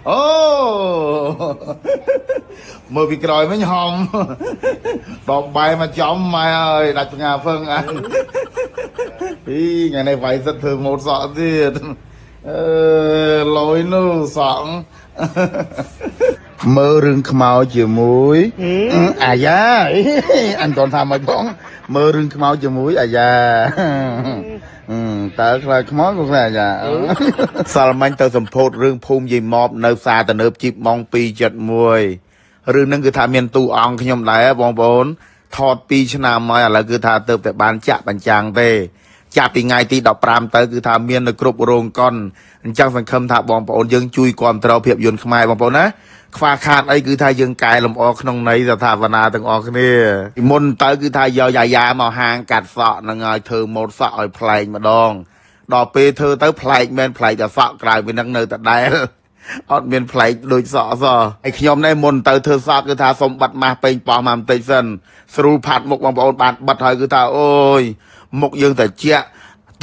អូមើលពីក្រោយមិញហំដកបាយមកចំម៉ែអើយដាច់ផ្ងាហ្វឹងអញថ្ងៃនេះវាយសិតធ្វើម៉ូតសក់ទៀតលយនោះសក់មើលរឿងខ្មោចជាមួយអាយ៉ាអញតន់ថាមិនបងមើលរឿងខ្មោចជាមួយអាយ៉ាតើខ្លាចខ្មោចក៏ខ្លាចអាយ៉ាសាល់មាញ់ទៅសម្ពោធរឿងភូមិយាយម៉បនៅផ្សារតនើបជីបម៉ោង2:71រឿងហ្នឹងគឺថាមានទូអង្គខ្ញុំដែរបងប្អូនថត2ឆ្នាំហើយឥឡូវគឺថាទៅតែបានចាក់បញ្ចាំងទេចាប់ពីថ្ងៃទី15ទៅគឺថាមាននៅគ្រប់រោងកុនអញ្ចឹងសង្ឃឹមថាបងប្អូនយើងជួយគ្រប់គ្រងភាពយន្តខ្មែរបងប្អូនណាខ្វះខាតអីគឺថាយើងកែលម្អក្នុងន័យស្ថាបនាទាំងអស់គ្នាពីមុនទៅគឺថាយកយាយាមកហាងកាត់សក់នឹងឲ្យធ្វើម៉ូតសក់ឲ្យប្លែកម្ដងដល់ពេលធ្វើទៅប្លែកមែនប្លែកតែសក់ក្រៅពីនឹងនៅតែដែលអត់មានប្លែកដូចសក់សោះហើយខ្ញុំនេះមុនទៅធ្វើសក់គឺថាសុំបាត់ម៉ាស់ពេញប៉ោះមកបន្តិចសិនស្រួលផាត់មុខបងប្អូនបានបាត់ហើយគឺថាអូយមុខយើងតែជាក់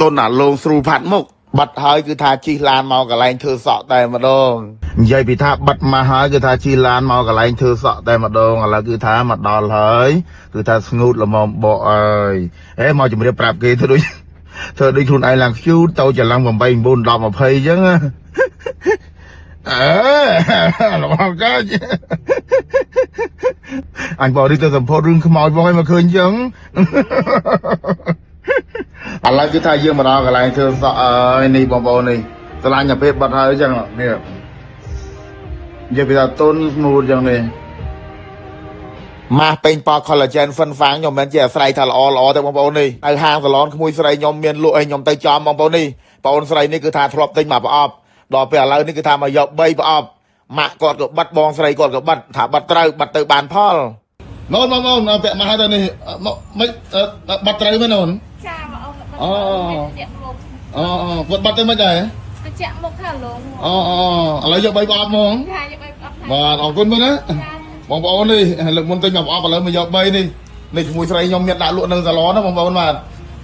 ទុនអាលងស្រួលផាត់មុខបាត់ហើយគឺថាជិះឡានមកកន្លែងធ្វើសក់តែម្ដងនិយាយពីថាបាត់មកហើយគឺថាជិះឡានមកកន្លែងធ្វើសក់តែម្ដងឥឡូវគឺថាមកដល់ហើយគឺថាស្ងួតល្មមបកអើយហេមកជំរាបប្រាប់គេធ្វើដូចខ្លួនឯងឡើងខ្ជូតទៅច្រឡំ8 9 10 20អញ្ចឹងល្មមកាច់អញបរិទ្ធទៅសម្ពោធរឿងខ្មោចបងឲ្យមកឃើញអញ្ចឹងឥឡូវគឺថាយើងមកដល់កន្លែងធ្វើសក់នេះបងប្អូននេះស្រឡាញ់តែពេលបាត់ហើយអញ្ចឹងនេះនិយាយពីថាទុនស្មូតអញ្ចឹងនេះម៉ាស់ពេញប៉ collagen ហ្វិនហ្វាងខ្ញុំមិនមែនជាអាស្រ័យថាល្អទេបងប្អូននេះនៅហាងសាឡនក្មួយស្រីខ្ញុំមានលក់ឲ្យខ្ញុំទៅចំបងប្អូននេះបងប្អូនស្រីនេះគឺថាធ្លាប់ទិញមកប្រអប់ដល់ពេលឥឡូវនេះគឺថាមកយក3ប្រអប់ម៉ាក់គាត់ក៏បាត់បងស្រីគាត់ក៏បាត់ថាបាត់ត្រូវបាត់ទៅបានផលអូនពាក់ម៉ាស់ទៅនេះមិនបាត់ត្រូវមែនអូនចាគាត់បាត់ទៅមិនដែរចាក់មុខថាឡងឥឡូវយក3ប្រអប់ហ្មងចាយក3ប្រអប់បាទអរគុណមើលណាបងប្អូននេះលើកមុនទិញមកប្រអប់ឥឡូវមកយក3នេះជាមួយស្រីខ្ញុំមានដាក់លក់នៅសាឡនណាបងប្អូនបាទ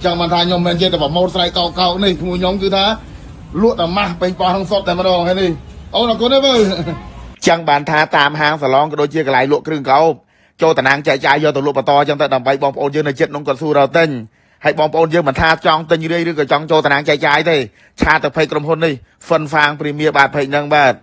ចង់បានថាខ្ញុំមិននិយាយតែប្រម៉ូទស្រីកោកនេះជាមួយខ្ញុំគឺថាលក់តែម៉ាស់ពេញប៉ោះក្នុងសុតតែម្ដងហើយនេះអូនអរគុណទេមើលចឹងបានថាតាមហាងសាឡនក៏ដូចជាកន្លែងលក់គ្រឿងកោបចូលតំណាងចែកចាយយកទៅលក់បន្តចឹងទៅដើម្បីបងប្អូនយើងនៅចិត្តនោះគាត់សួររកទិញហើយបងប្អូនយើងមិនថាចង់ទិញរឿយឬក៏ចង់ចូលតំណាងចែកចាយទេឆាទៅភ័យក្រុមហ៊ុននេះហ្វិនហ្វាងព្រីមៀបាតភ័យហ្នឹងបាទ